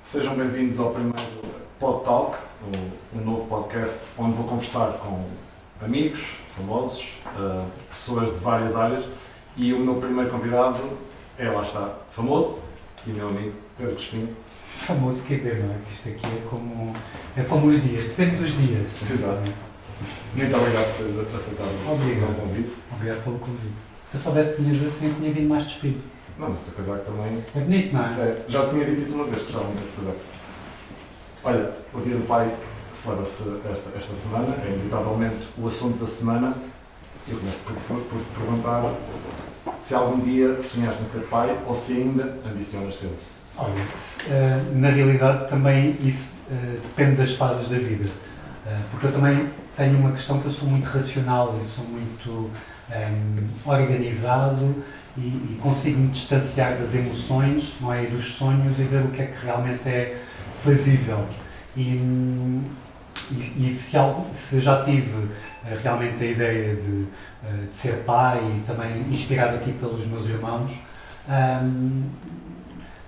Sejam bem-vindos ao primeiro Pod Talk, um novo podcast onde vou conversar com amigos, famosos, pessoas de várias áreas, e o meu primeiro convidado é, lá está, famoso, e meu amigo Pedro Crespinho. Famoso que é ver, não é? Que isto aqui é como os dias, depende dos dias. Exato. Muito obrigado por aceitar o convite. Obrigado pelo convite. Se eu soubesse que vinhas assim, tinha vindo mais despido. Não, mas o teu casaco também... É bonito, não é? Já tinha dito isso uma vez, que gostava muito deste casaco. Olha, o Dia do Pai celebra-se esta semana, é inevitavelmente o assunto da semana. Eu começo por te perguntar se algum dia sonhaste em ser pai ou se ainda ambicionas ser. Olha, na realidade também isso depende das fases da vida. Porque eu também tenho uma questão que eu sou muito racional e sou muito organizado e consigo-me distanciar das emoções, não é, e dos sonhos, e ver o que é que realmente é fazível. E se eu já tive realmente a ideia de ser pai e também inspirado aqui pelos meus irmãos,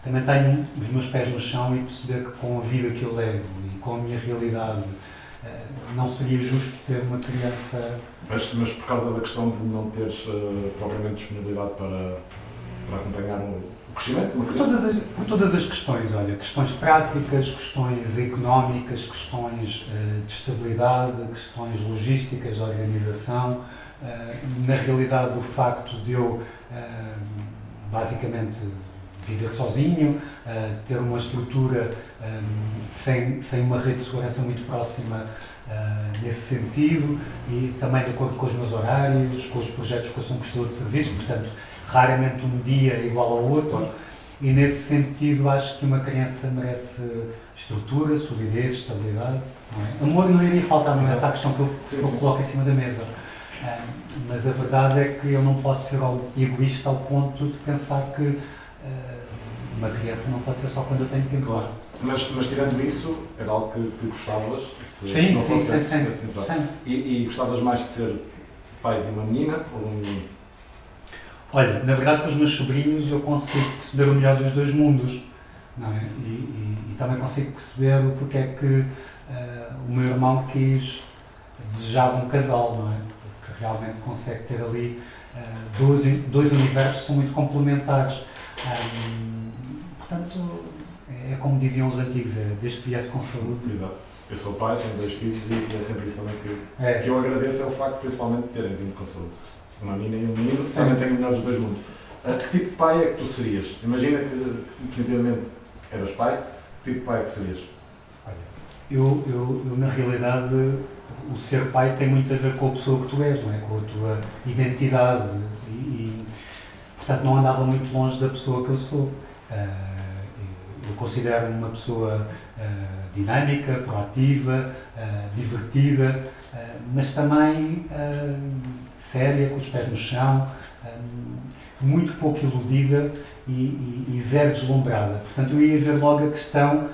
também tenho os meus pés no chão e perceber que com a vida que eu levo e com a minha realidade não seria justo ter uma criança... Mas por causa da questão de não teres propriamente disponibilidade para acompanhar o crescimento de uma criança? Por todas as questões, olha, questões práticas, questões económicas, questões de estabilidade, questões logísticas, de organização. Na realidade, o facto de eu basicamente viver sozinho, ter uma estrutura sem uma rede de segurança muito próxima nesse sentido, e também de acordo com os meus horários, com os projetos que eu sou um prestador de serviços, portanto, raramente um dia é igual ao outro, e nesse sentido acho que uma criança merece estrutura, solidez, estabilidade, não é? Amor não iria faltar, não é essa a questão que eu coloco em cima da mesa. Mas a verdade é que eu não posso ser egoísta ao ponto de pensar que uma criança não pode ser só quando eu tenho tempo. Claro. Mas tirando isso, era algo que gostavas? Se não fosse assim. E gostavas mais de ser pai de uma menina ou de um menino? Olha, na verdade com os meus sobrinhos eu consigo perceber o melhor dos dois mundos, não é? E também consigo perceber o porquê é que o meu irmão desejava um casal, não é? Porque realmente consegue ter ali dois universos que são muito complementares. Portanto, é como diziam os antigos, desde que viesse com saúde. Exato. Eu sou pai, tenho 2 filhos e é sempre isso também que eu agradeço, é o facto principalmente de terem vindo com saúde. Uma menina e um menino, também tenho o melhor dos dois mundos. Que tipo de pai é que tu serias? Imagina que definitivamente eras pai, que tipo de pai é que serias? Olha, eu na realidade, o ser pai tem muito a ver com a pessoa que tu és, não é? Com a tua identidade e portanto não andava muito longe da pessoa que eu sou. Eu considero-me uma pessoa dinâmica, proativa, divertida, mas também séria, com os pés no chão, muito pouco iludida e zero deslumbrada. Portanto, eu ia ver logo a questão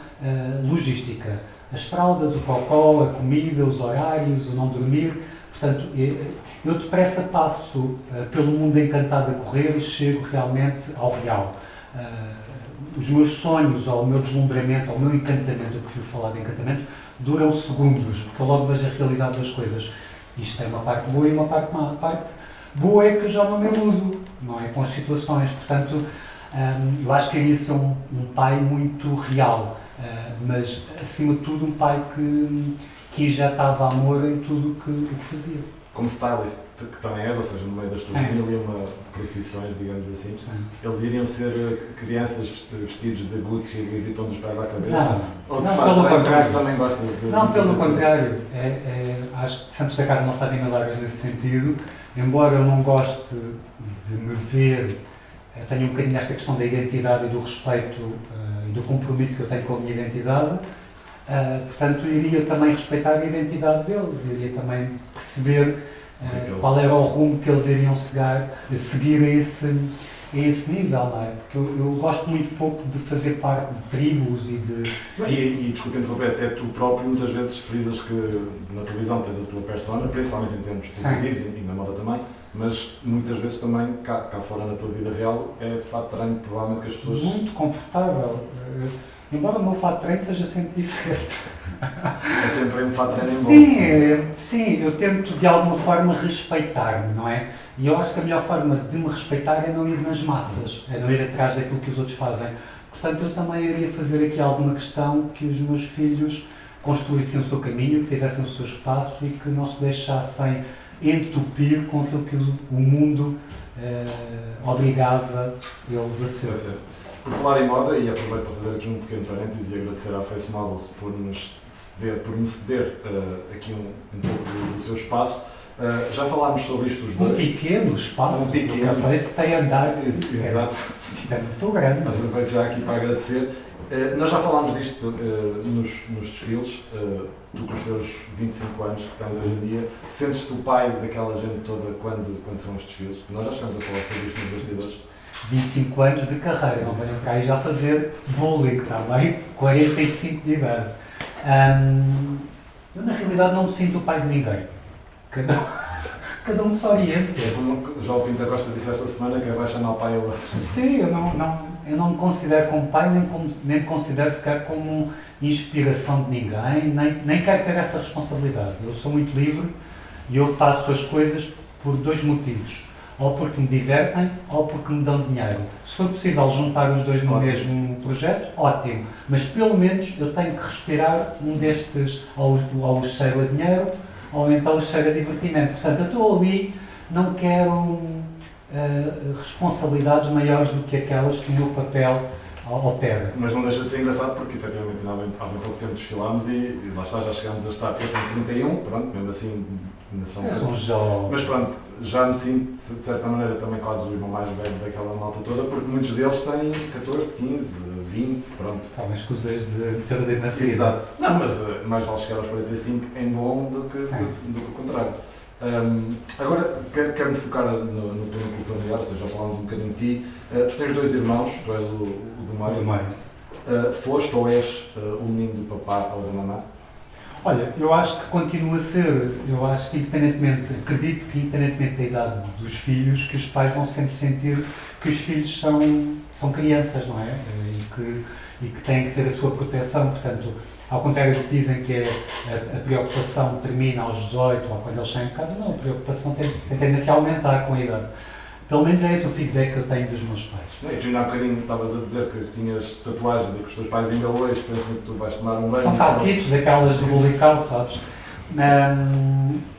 logística. As fraldas, o cocó, a comida, os horários, o não dormir. Portanto, eu depressa passo pelo mundo encantado a correr e chego realmente ao real. Os meus sonhos, ou o meu deslumbramento, ou o meu encantamento, eu prefiro falar de encantamento, duram segundos, porque eu logo vejo a realidade das coisas. Isto tem uma parte boa e uma parte má. A parte boa é que eu já não me iludo, não é? Com as situações. Portanto, eu acho que iria ser um pai muito real, mas, acima de tudo, um pai que injetava amor em tudo o que fazia. Como stylist que também és, ou seja, no meio das tuas mil e uma profissões, digamos assim, eles iriam ser crianças vestidos de Gucci e Louis Vuitton dos pés à cabeça? Não, pelo contrário. Também gostas de... Não, pelo contrário. Acho que Santos da Casa não fazem milagres nesse sentido, embora eu não goste de me ver, eu tenho um bocadinho esta questão da identidade e do respeito e do compromisso que eu tenho com a minha identidade. Portanto, iria também respeitar a identidade deles, iria também perceber qual era o rumo que eles iriam seguir a esse nível, não é? Porque eu gosto muito pouco de fazer parte de tribos e de... E desculpa interromper, até tu próprio muitas vezes frisas que na televisão tens a tua persona, principalmente em termos televisivos e na moda também, mas muitas vezes também cá fora na tua vida real é de facto estranho, provavelmente, que as pessoas... Muito confortável. Embora o meu fato de treino seja sempre diferente. É sempre um fato de treino Sim, bom. sim, eu tento de alguma forma respeitar-me, não é? E eu acho que a melhor forma de me respeitar é não ir nas massas, é não ir atrás daquilo que os outros fazem. Portanto, eu também iria fazer aqui alguma questão que os meus filhos construíssem o seu caminho, que tivessem o seu espaço e que não se deixassem entupir com aquilo que o mundo obrigava eles a ser. Por falar em moda, e aproveito para fazer aqui um pequeno parêntese e agradecer à Face Models por me ceder aqui um pouco do seu espaço. Já falámos sobre isto os dois. Um pequeno espaço, Um pequeno. a Face tem andado. Exato. Isto é muito grande. Aproveito já aqui para agradecer. Nós já falámos disto nos desfiles. Tu com os teus 25 anos que tens hoje em dia, sentes-te o pai daquela gente toda quando são os desfiles? Nós já chegamos a falar sobre isto nos bastidores. 25 anos de carreira, não venham para aí já fazer bullying, está bem? 45 de idade. Eu na realidade não me sinto o pai de ninguém. Cada um se orienta. Já o Pinto Costa disse esta semana que vai chamar o pai ou Sim, eu não me considero como pai, nem me considero sequer como inspiração de ninguém, nem quero ter essa responsabilidade. Eu sou muito livre e eu faço as coisas por dois motivos. Ou porque me divertem, ou porque me dão dinheiro. Se for possível juntar os dois no mesmo projeto, ótimo. Mas pelo menos eu tenho que respirar um destes, ou cheiro a dinheiro, ou então cheiro a divertimento. Portanto, eu estou ali, não quero responsabilidades maiores do que aquelas que o meu papel opera. Mas não deixa de ser engraçado porque, efetivamente, há bem pouco tempo desfilámos e lá está, já chegámos a estar. Eu tenho 31, pronto, mesmo assim, ainda são... És um jovem. Mas pronto, já me sinto, de certa maneira, também quase o irmão mais velho daquela malta toda, porque muitos deles têm 14, 15, 20, pronto. Talvez com os dois de meter o dedo na ferida. Exato. Não, mas mais vale chegar aos 45 em bom do que o contrário. Agora, quero-me focar no teu núcleo familiar, ou seja, já falámos um bocadinho de ti. Tu tens dois irmãos, tu és o do meio. Foste ou és o menino do papá ou da mamã? Olha, eu acho que continua a ser, eu acho que acredito que independentemente da idade dos filhos, que os pais vão sempre sentir que os filhos são crianças, não é? E que têm que ter a sua proteção, portanto, ao contrário do que dizem que a preocupação termina aos 18 ou quando eles saem de casa, não, a preocupação tem tendência a aumentar com a idade. Pelo menos é esse o feedback que eu tenho dos meus pais. E tu ainda há bocadinho estavas a dizer que tinhas tatuagens e que os teus pais ainda hoje pensam que tu vais tomar um banho. São talquitos daquelas do bulical, sabes?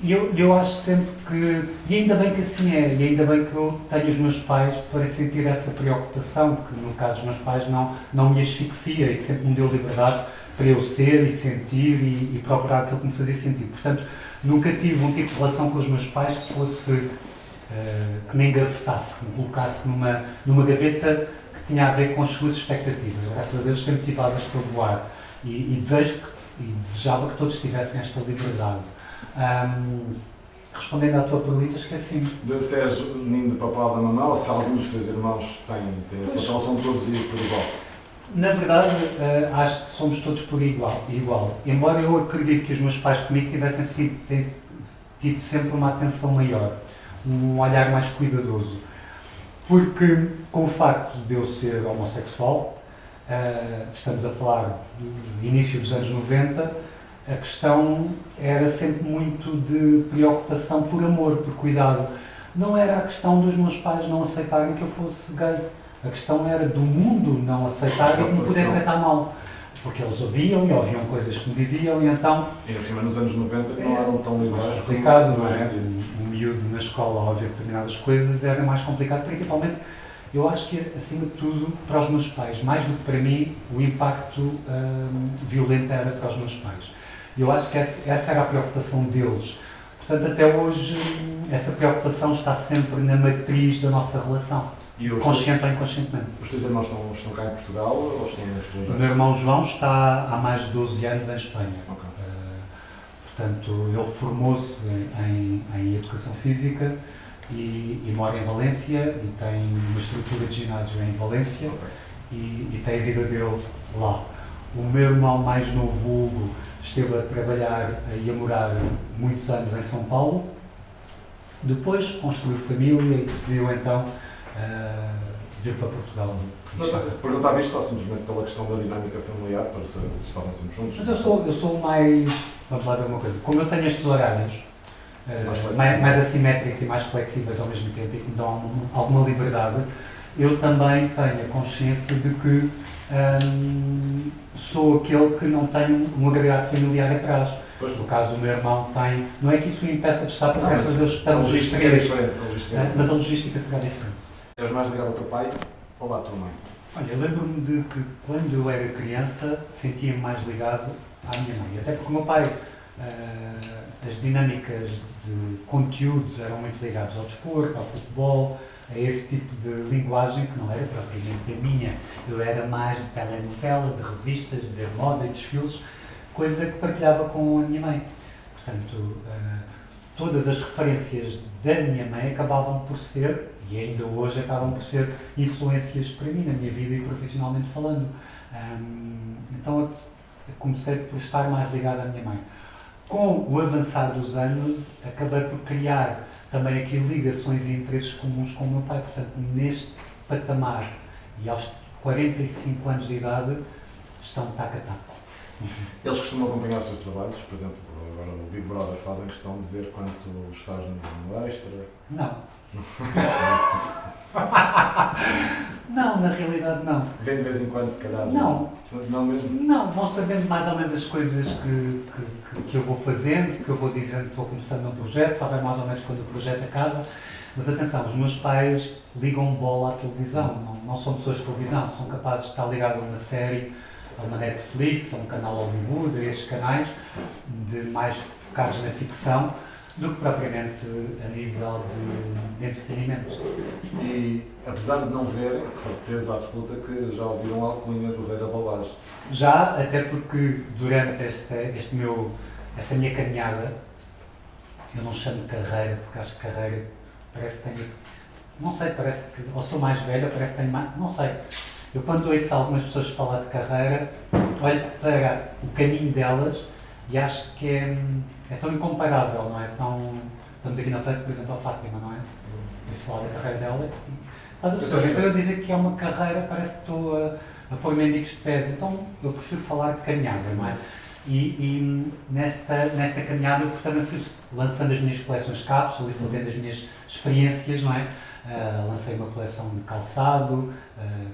E eu acho sempre que, e ainda bem que assim é, e ainda bem que eu tenho os meus pais para sentir essa preocupação, que no caso dos meus pais não me asfixia e que sempre me deu liberdade para eu ser e sentir e procurar aquilo que me fazia sentir. Portanto, nunca tive um tipo de relação com os meus pais que fosse, que me engavetasse, que me colocasse numa gaveta que tinha a ver com as suas expectativas. Graças a Deus sempre tive asas para voar e desejava que todos tivessem esta liberdade. Respondendo à tua pergunta, acho que é assim. Se és menino de papá ou da mamã, ou se alguns dos teus irmãos têm esse papel, são todos por igual? Na verdade, acho que somos todos por igual. Embora eu acredite que os meus pais comigo tivessem tido sempre uma atenção maior, um olhar mais cuidadoso. Porque, com o facto de eu ser homossexual, estamos a falar do início dos anos 90, a questão era sempre muito de preocupação por amor, por cuidado. Não era a questão dos meus pais não aceitarem que eu fosse gay. A questão era do mundo não aceitar e me poder tratar mal. Porque eles ouviam coisas que me diziam e então... E acima nos anos 90 que não eram tão liberais. Mais complicado, não é? Um miúdo na escola a ouvir determinadas coisas era mais complicado, principalmente, eu acho que acima de tudo, para os meus pais, mais do que para mim, o impacto violento era para os meus pais. Eu acho que essa era a preocupação deles. Portanto, até hoje, essa preocupação está sempre na matriz da nossa relação. Consciente ou inconscientemente. Os teus irmãos estão cá em Portugal ou estão no estrangeiro? O meu irmão João está há mais de 12 anos em Espanha. Okay. Portanto, ele formou-se em Educação Física e mora em Valência e tem uma estrutura de ginásio em Valência. Okay. E tem a vida dele lá. O meu irmão mais novo, Hugo, esteve a trabalhar e a morar muitos anos em São Paulo. Depois construiu família e decidiu então vir para Portugal. Perguntava isto só simplesmente pela questão da dinâmica familiar, para saber se estavam sempre juntos. Mas eu sou mais, vamos lá ver uma coisa, como eu tenho estes horários Mais mais assimétricos e mais flexíveis ao mesmo tempo e que me dão alguma liberdade, eu também tenho a consciência de que sou aquele que não tem um agregado familiar atrás. Pois. No caso do meu irmão tem, não é que isso o impeça de estar, porque Não, graças a Deus A estamos os logística é três, diferente. mas a logística será diferente. És mais ligado ao teu pai ou à tua mãe? Olha, eu lembro-me de que quando eu era criança sentia-me mais ligado à minha mãe, até porque o meu pai, as dinâmicas de conteúdos eram muito ligados ao desporto, ao futebol, a esse tipo de linguagem que não era propriamente a minha. Eu era mais de telenovela, de revistas, de ver moda e desfiles, coisa que partilhava com a minha mãe. Portanto, todas as referências da minha mãe acabavam por ser, e ainda hoje acabam por ser, influências para mim, na minha vida e profissionalmente falando. Então eu comecei por estar mais ligado à minha mãe. Com o avançar dos anos, acabei por criar também aqui ligações e interesses comuns com o meu pai. Portanto, neste patamar e aos 45 anos de idade, estão taco a taco. Eles costumam acompanhar os teus trabalhos? Por exemplo, agora no Big Brother fazem questão de ver quanto estás no extra? Não. Não, na realidade não. Vem de vez em quando, se calhar? Não. Não mesmo? Não, vão sabendo mais ou menos as coisas que eu vou fazendo, que eu vou dizendo que vou começando um projeto, sabem mais ou menos quando o projeto acaba. Mas atenção, os meus pais ligam bola à televisão, não são pessoas de televisão, são capazes de estar ligados a uma série, a uma Netflix, a um canal Hollywood, a esses canais, de mais focados na ficção, do que propriamente a nível de entretenimento. E, apesar de não verem, de certeza absoluta que já ouviram a alcunha do Rei da Bobagem. Já, até porque durante esta minha caminhada, eu não chamo de carreira, porque acho que carreira parece que tenho, não sei, parece que, ou sou mais velha, parece que tenho mais, não sei. Eu quando ouço algumas pessoas falar de carreira, olho para o caminho delas e acho que é tão incomparável, não é? Estamos aqui na frente, por exemplo, a Fátima, não é? Eu falar da carreira dela e estás a perceber? Então eu dizer que é uma carreira, parece que estou a pôr mendigos de pés, então eu prefiro falar de caminhada, não é? E nesta caminhada eu também fui lançando as minhas coleções de cápsula e fazendo as minhas experiências, não é? Lancei uma coleção de calçado,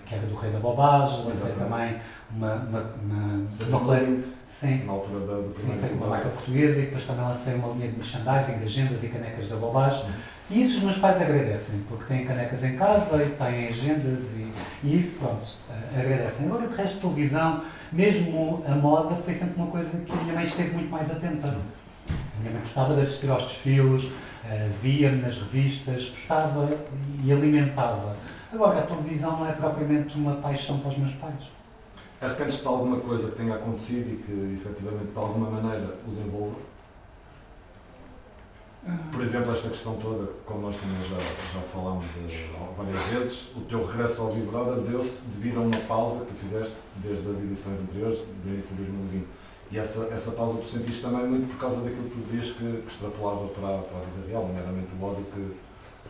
que era do Rei da Bobagem, lancei também uma coleção, sim, na altura do primeiro feito uma marca portuguesa, e depois também lancei uma linha de merchandising, de agendas e canecas da Bobagem. E isso os meus pais agradecem, porque têm canecas em casa e têm agendas e isso, pronto, agradecem. Agora, de resto, televisão, mesmo a moda, foi sempre uma coisa que a minha mãe esteve muito mais atenta. A minha mãe gostava de assistir aos desfiles, via-me nas revistas, gostava e alimentava. Agora, a televisão não é propriamente uma paixão para os meus pais. Arrependes-te de alguma coisa que tenha acontecido e que, efetivamente, de alguma maneira os envolva? Por exemplo, esta questão toda, como nós também já falámos várias vezes, o teu regresso ao Big Brother deu-se devido a uma pausa que tu fizeste desde as edições anteriores, do início de 2020. E essa pausa tu sentiste também muito por causa daquilo que tu dizias que extrapolava para a vida real, nomeadamente o ódio que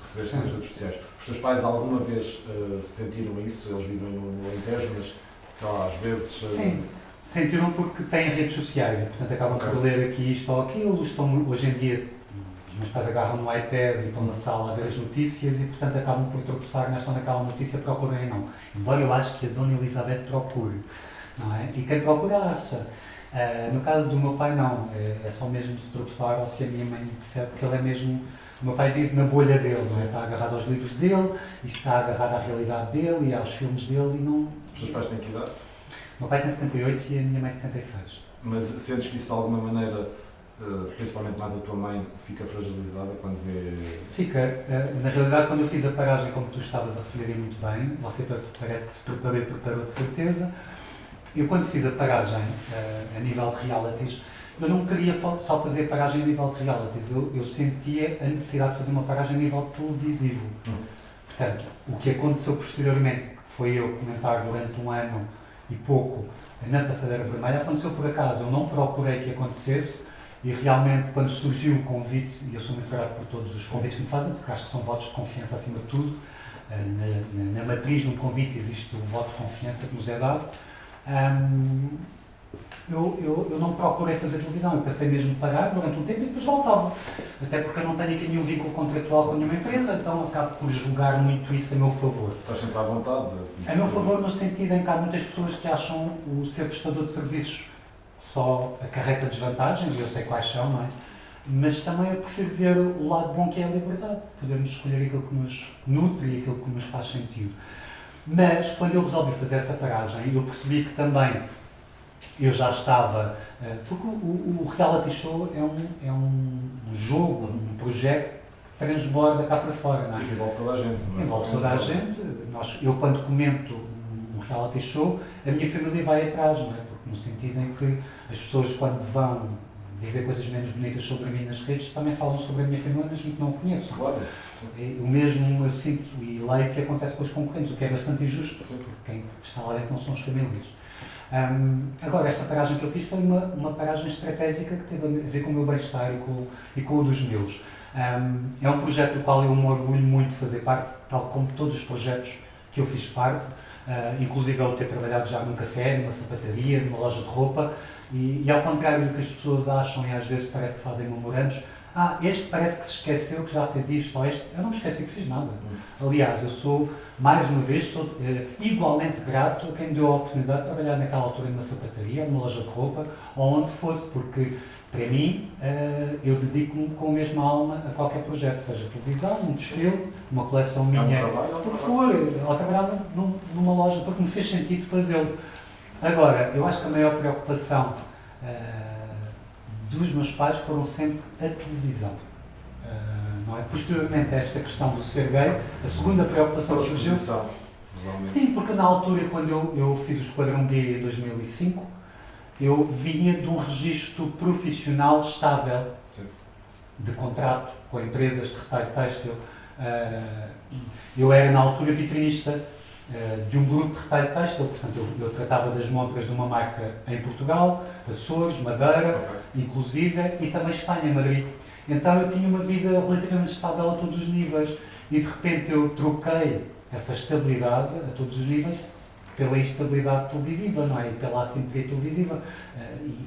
recebeste nas redes sociais. Os teus pais alguma vez sentiram isso? Eles vivem no Alentejo, mas sei lá, às vezes... Sim, sentiram porque têm redes sociais e, portanto, acabam por ler aqui isto ou aquilo. Hoje em dia, os meus pais agarram no iPad e estão na sala a ver as notícias e, portanto, acabam por tropeçar nesta ou naquela notícia, procurem não. Embora eu acho que a Dona Elizabeth procure, não é? E quem procura acha. No caso do meu pai, não. É só mesmo se tropeçar ou se a minha mãe disser, porque ele é mesmo... O meu pai vive na bolha dele, não é? Está agarrado aos livros dele, e está agarrado à realidade dele e aos filmes dele e não... Os teus pais têm que idade? O meu pai tem 78 e a minha mãe 76. Mas sentes que isso de alguma maneira, principalmente mais a tua mãe, fica fragilizada quando vê... Fica. Na realidade, quando eu fiz a paragem, como tu estavas a referir muito bem, você parece que se preparou de certeza. Eu quando fiz a paragem a nível de realities, eu não queria só fazer a paragem a nível de realities, eu sentia a necessidade de fazer uma paragem a nível televisivo. Portanto, o que aconteceu posteriormente, que foi eu comentar durante um ano e pouco na Passadeira Vermelha, aconteceu por acaso. Eu não procurei que acontecesse e realmente quando surgiu o convite, e eu sou muito grato por todos os convites que me fazem, porque acho que são votos de confiança acima de tudo, na matriz de um convite existe o voto de confiança que nos é dado. Eu não procurei fazer televisão, eu pensei mesmo parar durante um tempo e depois voltava. Até porque eu não tenho aqui nenhum vínculo contratual com nenhuma empresa, então acabo por julgar muito isso a meu favor. Estás sempre à vontade? A meu favor no sentido em que há muitas pessoas que acham o ser prestador de serviços só acarreta desvantagens, e eu sei quais são, não é? Mas também eu prefiro ver o lado bom que é a liberdade, podermos escolher aquilo que nos nutre e aquilo que nos faz sentido. Mas quando eu resolvi fazer essa paragem, eu percebi que também eu já estava, porque o reality show é um jogo, um projeto que transborda cá para fora, não é? E que envolve toda a gente. Envolve toda a gente. Eu quando comento um reality show, a minha família vai atrás, não é? Porque no sentido em que as pessoas quando vão dizer coisas menos bonitas sobre mim nas redes, também falam sobre a minha família, mesmo que não a conheço. Claro. O mesmo eu sinto e leio que acontece com os concorrentes, o que é bastante injusto, Sim. porque quem está lá dentro não são as famílias. Agora, esta paragem que eu fiz foi uma paragem estratégica que teve a ver com o meu bem-estar e com o dos meus. É um projeto do qual eu me orgulho muito de fazer parte, tal como todos os projetos que eu fiz parte, inclusive eu ter trabalhado já num café, numa sapataria, numa loja de roupa, e ao contrário do que as pessoas acham e às vezes parece que fazem memorandos, este parece que se esqueceu que já fez isto, ou este, eu não me esqueci que fiz nada. Aliás, eu sou, mais uma vez, igualmente grato a quem me deu a oportunidade de trabalhar naquela altura numa sapataria, numa loja de roupa, ou onde fosse, porque, para mim, eu dedico-me com a mesma alma a qualquer projeto, seja televisão, um desfile, uma coleção minha, o que for, ou trabalhar numa loja, porque me fez sentido fazê-lo. Agora, eu acho que a maior preocupação dos meus pais foram sempre a televisão. Não é? Posteriormente a esta questão do ser gay, a segunda preocupação que surgiu... Sim, porque na altura, quando eu fiz o Esquadrão Gay em 2005, eu vinha de um registro profissional estável. Sim. De contrato com empresas de retalho têxtil. Eu era, na altura, vitrinista de um grupo de retalho têxtil, portanto eu tratava das montras de uma marca em Portugal, Açores, Madeira, inclusive, e também Espanha, Madrid. Então eu tinha uma vida relativamente estável a todos os níveis e de repente eu troquei essa estabilidade a todos os níveis pela instabilidade televisiva, não é? E pela assimetria televisiva.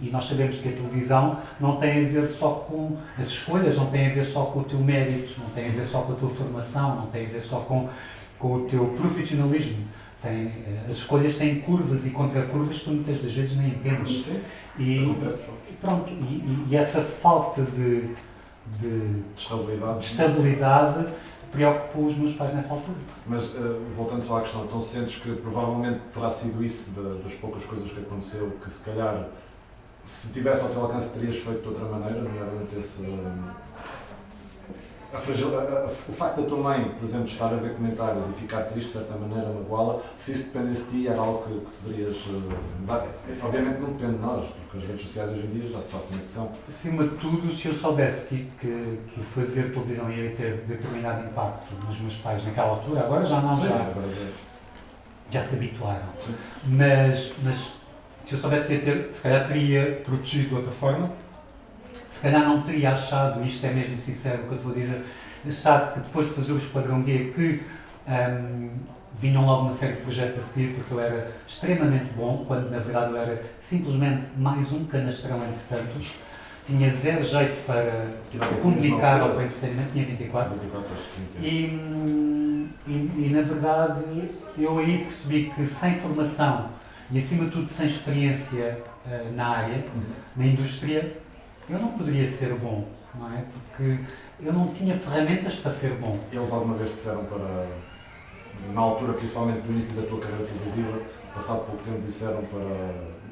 E nós sabemos que a televisão não tem a ver só com as escolhas, não tem a ver só com o teu mérito, não tem a ver só com a tua formação, não tem a ver só com o teu profissionalismo. As escolhas têm curvas e contracurvas que tu muitas das vezes nem entendes. Sim, e pronto, e essa falta de estabilidade preocupou os meus pais nessa altura. Mas, voltando só à questão, então sentes que provavelmente terá sido isso das poucas coisas que aconteceu, que se calhar, se tivesse ao teu alcance, terias feito de outra maneira, nomeadamente o facto da tua mãe, por exemplo, estar a ver comentários e ficar triste de certa maneira, magoá-la, se isso dependesse de ti, era algo que poderias dar. Obviamente não depende de nós, porque as redes sociais hoje em dia já se sabe como é que são. Acima de tudo, se eu soubesse que fazer televisão ia ter determinado impacto nos meus pais naquela altura, agora já não, sim, já se habituaram. Sim. Mas se eu soubesse que ia ter, se calhar teria protegido de outra forma. Se calhar não teria achado, isto é mesmo sincero o que eu te vou dizer, achado que depois de fazer o Esquadrão Gay que vinham logo uma série de projetos a seguir, porque eu era extremamente bom, quando na verdade eu era simplesmente mais um canastrão entre tantos, tinha zero jeito para comunicar ao entretenimento, tinha 24. E na verdade eu aí percebi que sem formação e acima de tudo sem experiência na área, na indústria, eu não poderia ser bom, não é? Porque eu não tinha ferramentas para ser bom. Eles alguma vez disseram na altura, principalmente do início da tua carreira televisiva, passado pouco tempo, disseram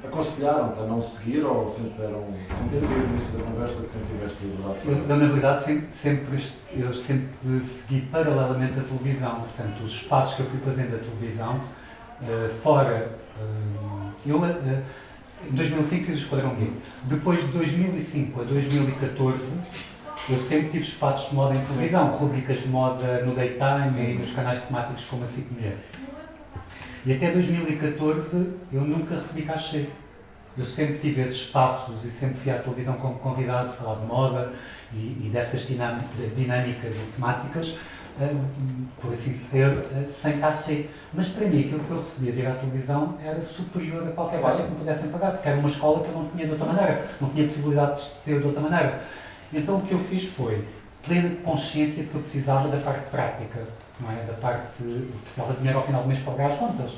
aconselharam-te a não seguir ou sempre deram, como dizias no início da conversa, que sempre tiveste liberdade? Eu na verdade, eu sempre segui paralelamente a televisão, portanto, os espaços que eu fui fazendo a televisão, em 2005 fiz o Esquadrão Gay. Depois de 2005 a 2014, eu sempre tive espaços de moda em televisão, rubricas de moda no Daytime e nos canais temáticos como a SIC Mulher. E até 2014 eu nunca recebi cachê. Eu sempre tive esses espaços e sempre fui à televisão como convidado, falar de moda e dessas dinâmicas e temáticas, por assim ser, sem cachê. Mas para mim aquilo que eu recebia de ir à televisão era superior a qualquer caixa que me pudessem pagar, porque era uma escola que eu não tinha de outra maneira, não tinha possibilidade de ter de outra maneira. Então o que eu fiz foi plena consciência de que eu precisava da parte prática, não é? Da parte, precisava de dinheiro ao final do mês para pagar as contas,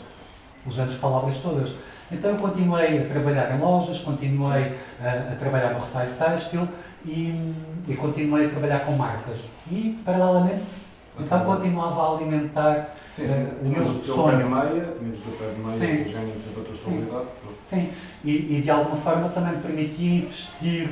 usando as palavras todas. Então eu continuei a trabalhar em lojas, continuei a trabalhar no retalho têxtil e continuei a trabalhar com marcas. E, paralelamente, então continuava a alimentar o meu sonho. Tinhas o teu pé de meia, que ganha sempre a tua estabilidade. Sim, e de alguma forma também me permitia investir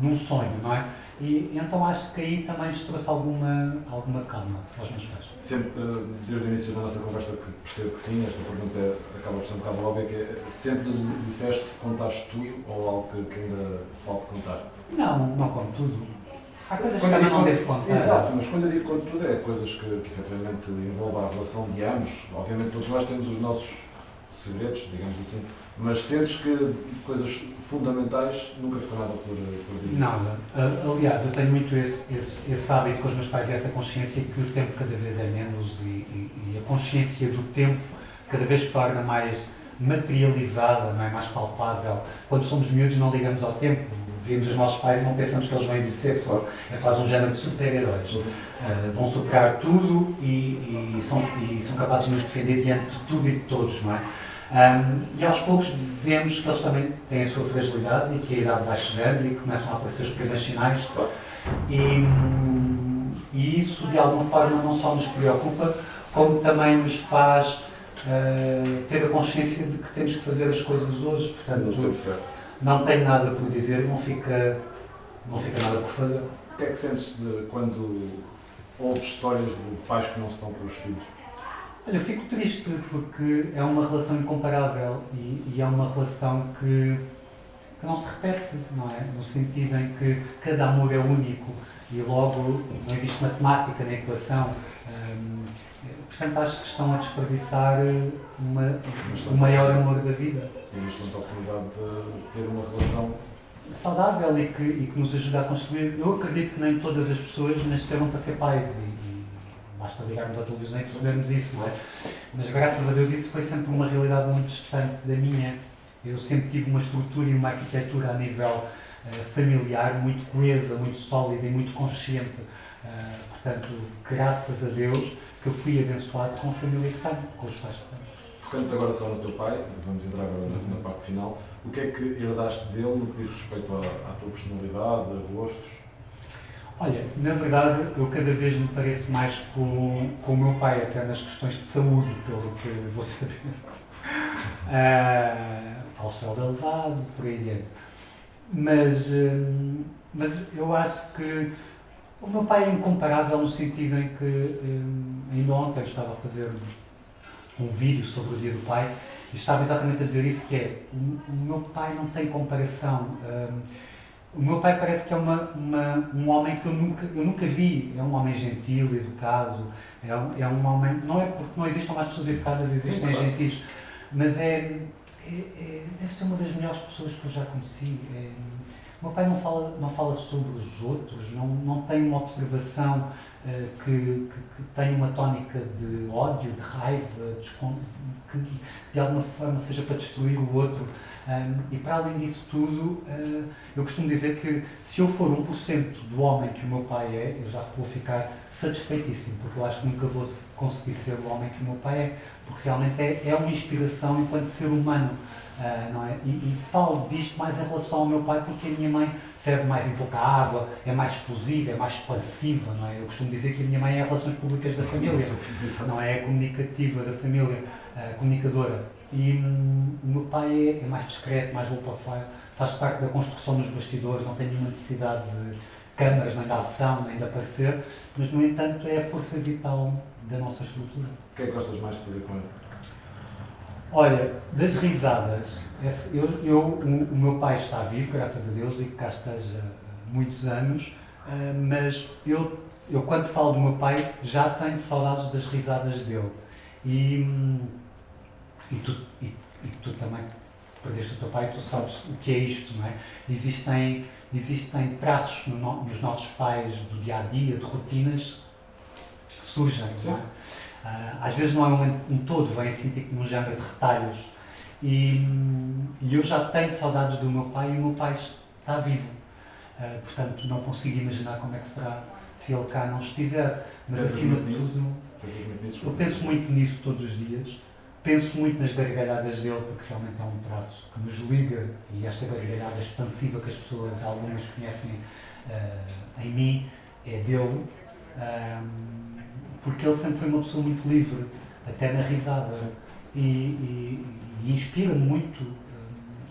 num sonho, não é? E então acho que aí também lhes trouxe alguma calma aos meus pais. Sempre, desde o início da nossa conversa, que percebo que sim, esta pergunta acaba por ser um bocado óbvia, que é, sempre lhe disseste que contaste tudo ou algo que ainda falta contar? Não conto tudo. Há coisas que também não devo contar. Exato, mas quando eu digo conto tudo é coisas que efetivamente envolvem a relação de ambos. Obviamente todos nós temos os nossos segredos, digamos assim, mas sentes que coisas fundamentais nunca ficou nada por dizer? Nada. Aliás, eu tenho muito esse hábito com os meus pais e essa consciência que o tempo cada vez é menos e a consciência do tempo cada vez se torna mais materializada, não é? Mais palpável. Quando somos miúdos não ligamos ao tempo, vimos os nossos pais e não pensamos que eles vão envelhecer, só é quase um género de super-heróis. Vão superar tudo e são capazes de nos defender diante de tudo e de todos, não é? E aos poucos vemos que eles também têm a sua fragilidade e que a idade vai chegando e começam a aparecer os primeiros sinais e isso de alguma forma não só nos preocupa, como também nos faz ter a consciência de que temos que fazer as coisas hoje. Portanto, não tenho nada por dizer, não fica nada por fazer. O que é que sentes quando ouves histórias de pais que não se dão com os filhos? Olha, eu fico triste porque é uma relação incomparável e é uma relação que não se repete, não é? No sentido em que cada amor é único e logo não existe matemática na equação. Portanto, acho que estão a desperdiçar o maior amor da vida. E nos dão a oportunidade de ter uma relação saudável e que nos ajuda a construir. Eu acredito que nem todas as pessoas nasceram para ser pais e basta ligarmos à televisão e percebermos isso, não é? Mas graças a Deus isso foi sempre uma realidade muito distante da minha. Eu sempre tive uma estrutura e uma arquitetura a nível familiar muito coesa, muito sólida e muito consciente. Portanto, graças a Deus que eu fui abençoado com a família que tenho, com os pais que tenho. Focando-te agora só no teu pai, vamos entrar agora na parte final, o que é que herdaste dele no que diz respeito à tua personalidade, a gostos? Olha, na verdade, eu cada vez me pareço mais com o meu pai, até nas questões de saúde, pelo que vou saber. Colesterol elevado, por aí dentro. Mas eu acho que o meu pai é incomparável no sentido em que ainda ontem eu estava a fazer um vídeo sobre o Dia do Pai e estava exatamente a dizer isso, que é, o meu pai não tem comparação. O meu pai parece que é um homem que eu nunca vi. É um homem gentil, educado, é um homem, não é porque não existam mais pessoas educadas, existem gentis, mas deve ser uma das melhores pessoas que eu já conheci. O meu pai não fala sobre os outros, não tem uma observação que tenha uma tónica de ódio, de raiva, que de alguma forma seja para destruir o outro. E para além disso tudo, eu costumo dizer que se eu for 1% do homem que o meu pai é, eu já vou ficar satisfeitíssimo, porque eu acho que nunca vou conseguir ser o homem que o meu pai é, porque realmente é uma inspiração enquanto ser humano, não é? E falo disto mais em relação ao meu pai, porque a minha mãe serve mais em pouca água, é mais explosiva, é mais expansiva, não é? Eu costumo dizer que a minha mãe é a relações públicas da família, não é a comunicativa da família, comunicadora. E o meu pai é mais discreto, mais low profile, faz parte da construção dos bastidores, não tem nenhuma necessidade de câmaras, nem de ação, nem de aparecer, mas no entanto é a força vital da nossa estrutura. O que é que gostas mais de fazer com ele? Olha, das risadas, o meu pai está vivo, graças a Deus, e cá esteja há muitos anos, mas eu quando falo do meu pai já tenho saudades das risadas dele. E tu também perdeste o teu pai, tu sabes o que é isto, não é? Existem traços nos nossos pais do dia-a-dia, de rotinas, surgem. Sim. Não é? Às vezes não é um todo, vem assim tipo num género de retalhos. E eu já tenho saudades do meu pai e o meu pai está vivo. Portanto, não consigo imaginar como é que será se ele cá não estiver. Mas Pensas acima muito de nisso? tudo, Pensas muito nisso? eu penso muito nisso todos os dias. Penso muito nas gargalhadas dele, porque realmente é um traço que nos liga, e esta gargalhada expansiva que as pessoas, algumas conhecem em mim, é dele, porque ele sempre foi uma pessoa muito livre, até na risada, e inspira-me muito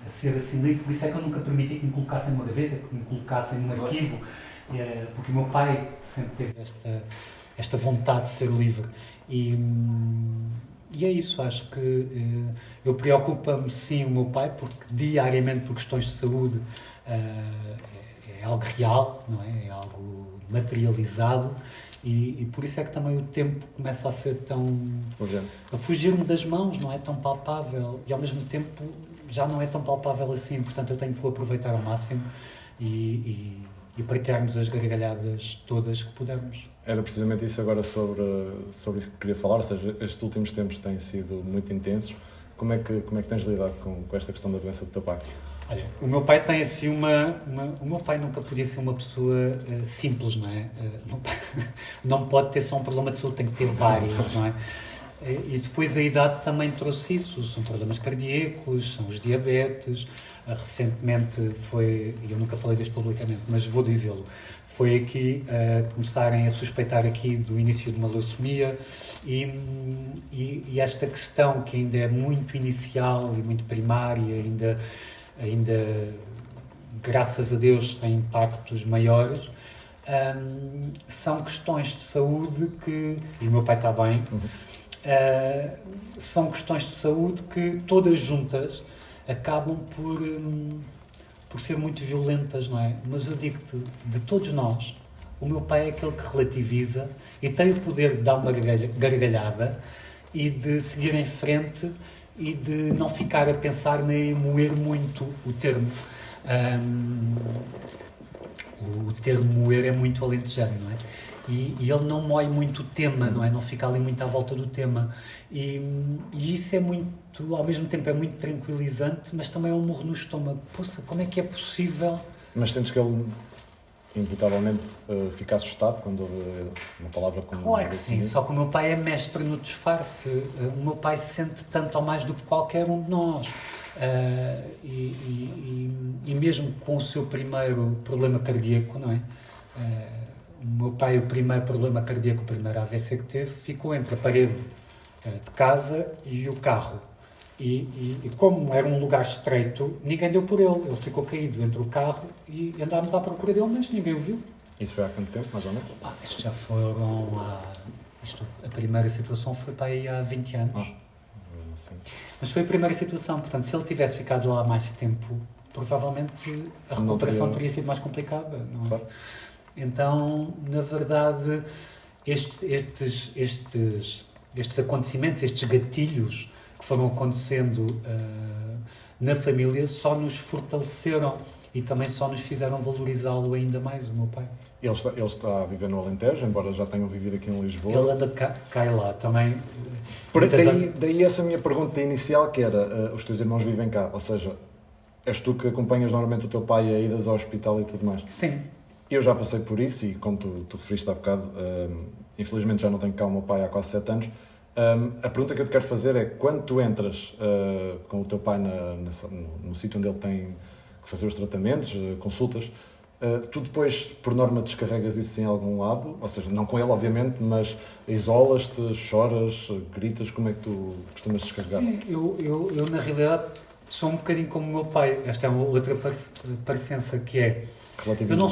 a ser assim livre, por isso é que eu nunca permiti que me colocassem numa gaveta, que me colocassem num arquivo, porque o meu pai sempre teve esta vontade de ser livre. E é isso, acho que eu preocupo-me sim o meu pai, porque diariamente por questões de saúde é algo real, não é? É algo materializado e por isso é que também o tempo começa a ser tão... urgente. a fugir-me das mãos, não é tão palpável e ao mesmo tempo já não é tão palpável assim, portanto eu tenho que o aproveitar ao máximo e partilharmos as gargalhadas todas que pudermos. Era precisamente isso agora sobre isso que queria falar, ou seja, estes últimos tempos têm sido muito intensos. Como é que tens lidado com esta questão da doença do teu pai? Olha, o meu pai tem assim o meu pai nunca podia ser uma pessoa simples, não é? Não pode ter só um problema de saúde, tem que ter vários, não é? E depois a idade também trouxe isso, são problemas cardíacos, são os diabetes, recentemente foi, e eu nunca falei disto publicamente, mas vou dizê-lo, foi aqui começarem a suspeitar aqui do início de uma leucemia e esta questão que ainda é muito inicial e muito primária, ainda graças a Deus sem impactos maiores, são questões de saúde que, e o meu pai está bem, são questões de saúde que todas juntas acabam por ser muito violentas, não é? Mas eu digo-te, de todos nós, o meu pai é aquele que relativiza e tem o poder de dar uma gargalhada e de seguir em frente e de não ficar a pensar nem moer muito o termo. O termo moer é muito alentejano, não é? E ele não moe muito o tema, não é? Não fica ali muito à volta do tema. E isso é muito, ao mesmo tempo é muito tranquilizante, mas também é um murro no estômago. Poxa, como é que é possível? Mas sentes que ele, inevitavelmente, fica assustado quando ouve uma palavra como... Claro que sim, só que o meu pai é mestre no disfarce. O meu pai sente tanto ou mais do que qualquer um de nós. E mesmo com o seu primeiro problema cardíaco, não é? O meu pai, o primeiro problema cardíaco, o primeiro AVC que teve, ficou entre a parede de casa e o carro. E como era um lugar estreito, ninguém deu por ele. Ele ficou caído entre o carro e andámos à procura dele, mas ninguém o viu. Isso foi há quanto tempo, mais ou menos? Isto já foram a primeira situação foi para aí há 20 anos. Sim. Mas foi a primeira situação, portanto, se ele tivesse ficado lá mais tempo, provavelmente a recuperação teria sido mais complicada. Não é? Claro. Então, na verdade, estes acontecimentos, estes gatilhos que foram acontecendo na família só nos fortaleceram e também só nos fizeram valorizá-lo ainda mais, o meu pai. Ele está a viver no Alentejo, embora já tenham vivido aqui em Lisboa. Ele anda cá e lá também. Daí essa minha pergunta inicial, que era, os teus irmãos vivem cá, ou seja, és tu que acompanhas normalmente o teu pai a idas ao hospital e tudo mais. Sim. Eu já passei por isso e, como tu referiste há bocado, infelizmente já não tenho cá o meu pai há quase 7 anos. A pergunta que eu te quero fazer é, quando tu entras com o teu pai no sítio onde ele tem que fazer os tratamentos, consultas, tu depois, por norma, descarregas isso em algum lado? Ou seja, não com ele, obviamente, mas isolas-te, choras, gritas, como é que tu costumas descarregar? Sim, eu na realidade sou um bocadinho como o meu pai. Esta é uma outra parecença que é... Eu não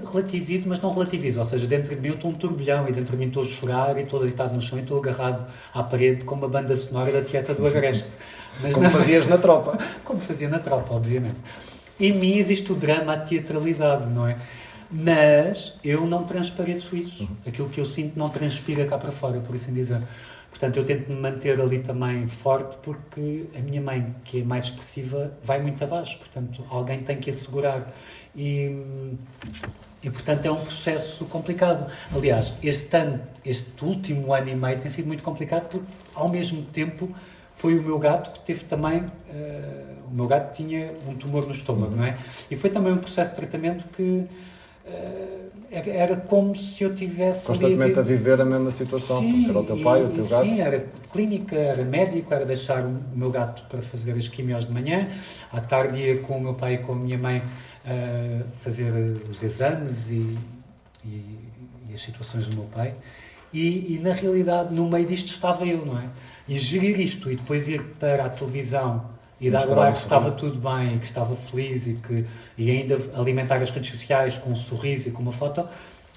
relativizo, mas não relativizo. Ou seja, dentro de mim eu estou um turbilhão e dentro de mim estou a chorar e estou deitado no chão e estou agarrado à parede com uma banda sonora da Tieta do Agreste. Mas como fazias na tropa. Como fazia na tropa, obviamente. Em mim existe o drama, a teatralidade, não é? Mas eu não transpareço isso. Aquilo que eu sinto não transpira cá para fora, por assim dizer. Portanto, eu tento me manter ali também forte porque a minha mãe, que é mais expressiva, vai muito abaixo. Portanto, alguém tem que assegurar. E E, portanto, é um processo complicado. Aliás, este último ano e meio tem sido muito complicado porque, ao mesmo tempo, foi o meu gato que teve também... o meu gato tinha um tumor no estômago, não é? E foi também um processo de tratamento que... era como se eu tivesse... Constantemente a viver a mesma situação, sim, porque era o teu pai, o teu gato. Sim, era clínica, era médico, era deixar o meu gato para fazer as quimios de manhã, à tarde ia com o meu pai e com a minha mãe fazer os exames e as situações do meu pai. E, na realidade, no meio disto estava eu, não é? E gerir isto e depois ir para a televisão e dar o ar que estava tudo bem, que estava feliz e ainda alimentar as redes sociais com um sorriso e com uma foto,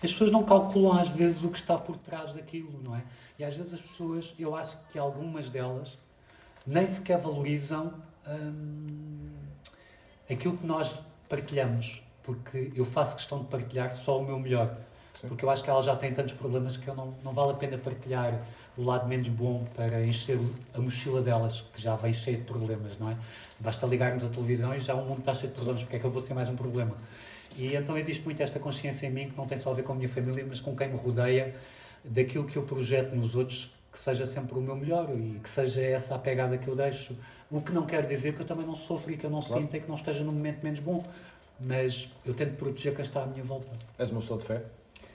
as pessoas não calculam às vezes o que está por trás daquilo, não é? E às vezes as pessoas, eu acho que algumas delas nem sequer valorizam aquilo que nós partilhamos, porque eu faço questão de partilhar só o meu melhor. Sim. Porque eu acho que ela já tem tantos problemas que eu não vale a pena partilhar o lado menos bom para encher a mochila delas, que já vem cheia de problemas, não é? Basta ligarmos a televisão e já o mundo está cheio de problemas, porque é que eu vou ser mais um problema? E então existe muito esta consciência em mim, que não tem só a ver com a minha família, mas com quem me rodeia, daquilo que eu projeto nos outros, que seja sempre o meu melhor e que seja essa a pegada que eu deixo. O que não quer dizer que eu também não sofro e que eu não sinta e que não esteja num momento menos bom, mas eu tento proteger quem está à minha volta. És uma pessoa de fé?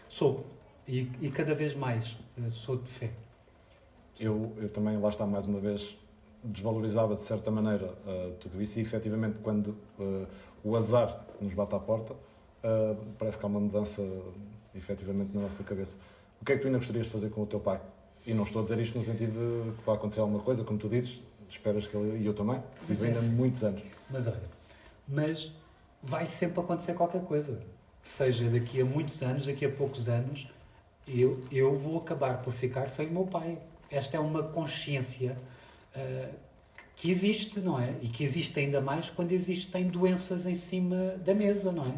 Sou. E cada vez mais sou de fé. Eu também, lá está, mais uma vez, desvalorizava de certa maneira tudo isso e, efetivamente, quando o azar nos bate à porta, parece que há uma mudança, efetivamente, na nossa cabeça. O que é que tu ainda gostarias de fazer com o teu pai? E não estou a dizer isto no sentido de que vai acontecer alguma coisa, como tu dizes, esperas que ele, e eu também, vivo ainda muitos anos. Mas olha, vai sempre acontecer qualquer coisa. Seja daqui a muitos anos, daqui a poucos anos, eu vou acabar por ficar sem o meu pai. Esta é uma consciência que existe, não é? E que existe ainda mais quando existem doenças em cima da mesa, não é?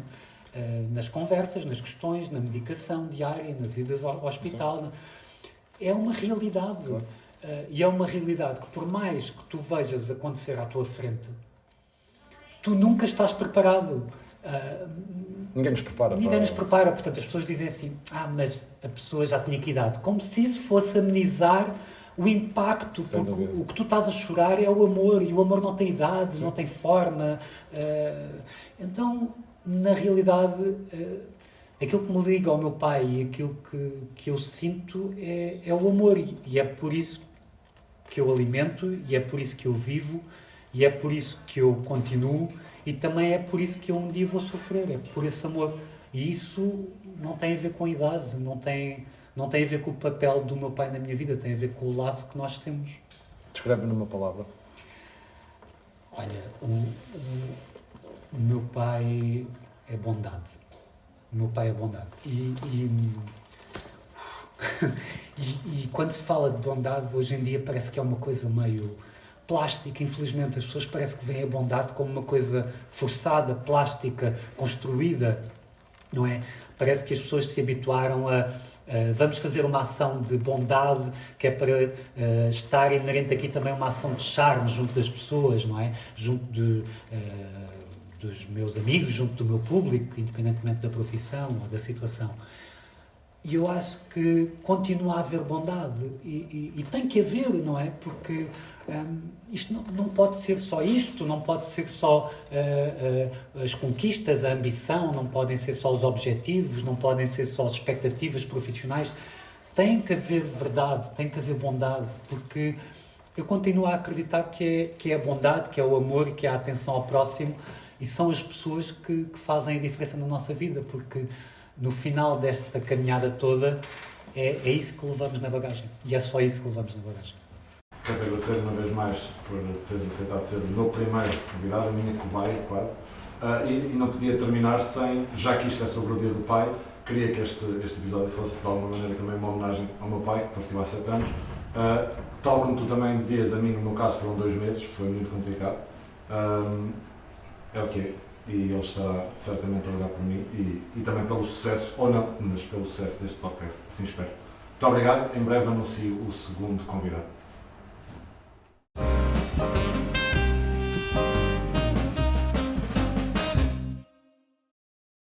Nas conversas, nas questões, na medicação diária, nas idas ao hospital. É uma realidade. Claro. E é uma realidade que, por mais que tu vejas acontecer à tua frente, tu nunca estás preparado. Ninguém nos prepara. Ninguém nos prepara. Portanto, as pessoas dizem assim, mas a pessoa já tinha que idade. Como se isso fosse amenizar o impacto, porque o que tu estás a chorar é o amor, e o amor não tem idade, não tem forma. Então, na realidade, aquilo que me liga ao meu pai e aquilo que eu sinto é o amor, e é por isso que eu alimento, e é por isso que eu vivo, e é por isso que eu continuo, e também é por isso que eu um dia vou sofrer, é por esse amor. E isso não tem a ver com idade, não tem a ver com o papel do meu pai na minha vida, tem a ver com o laço que nós temos. Descreve numa palavra. Olha, o meu pai é bondade. O meu pai é bondade. E quando se fala de bondade, hoje em dia parece que é uma coisa meio plástica. Infelizmente, as pessoas parecem que veem a bondade como uma coisa forçada, plástica, construída, não é? Parece que as pessoas se habituaram a vamos fazer uma ação de bondade, que é para estar inerente aqui também uma ação de charme junto das pessoas, não é? Junto dos meus amigos, junto do meu público, independentemente da profissão ou da situação. E eu acho que continua a haver bondade e tem que haver, não é? Porque isto não pode ser só isto, não pode ser só as conquistas, a ambição, não podem ser só os objetivos, não podem ser só as expectativas profissionais. Tem que haver verdade, tem que haver bondade, porque eu continuo a acreditar que é a bondade, que é o amor, que é a atenção ao próximo, e são as pessoas que fazem a diferença na nossa vida, porque no final desta caminhada toda é isso que levamos na bagagem, e é só isso que levamos na bagagem. Quero agradecer uma vez mais por teres aceitado ser o meu primeiro convidado, a minha cobaia quase, e não podia terminar sem, já que isto é sobre o Dia do Pai, queria que este episódio fosse de alguma maneira também uma homenagem ao meu pai, que partiu há 7 anos. Tal como tu também dizias, a mim no meu caso foram 2 meses, foi muito complicado. É o que é, e ele estará certamente a olhar por mim e também pelo sucesso, ou não, mas pelo sucesso deste podcast, assim espero. Muito obrigado, em breve anuncio o segundo convidado.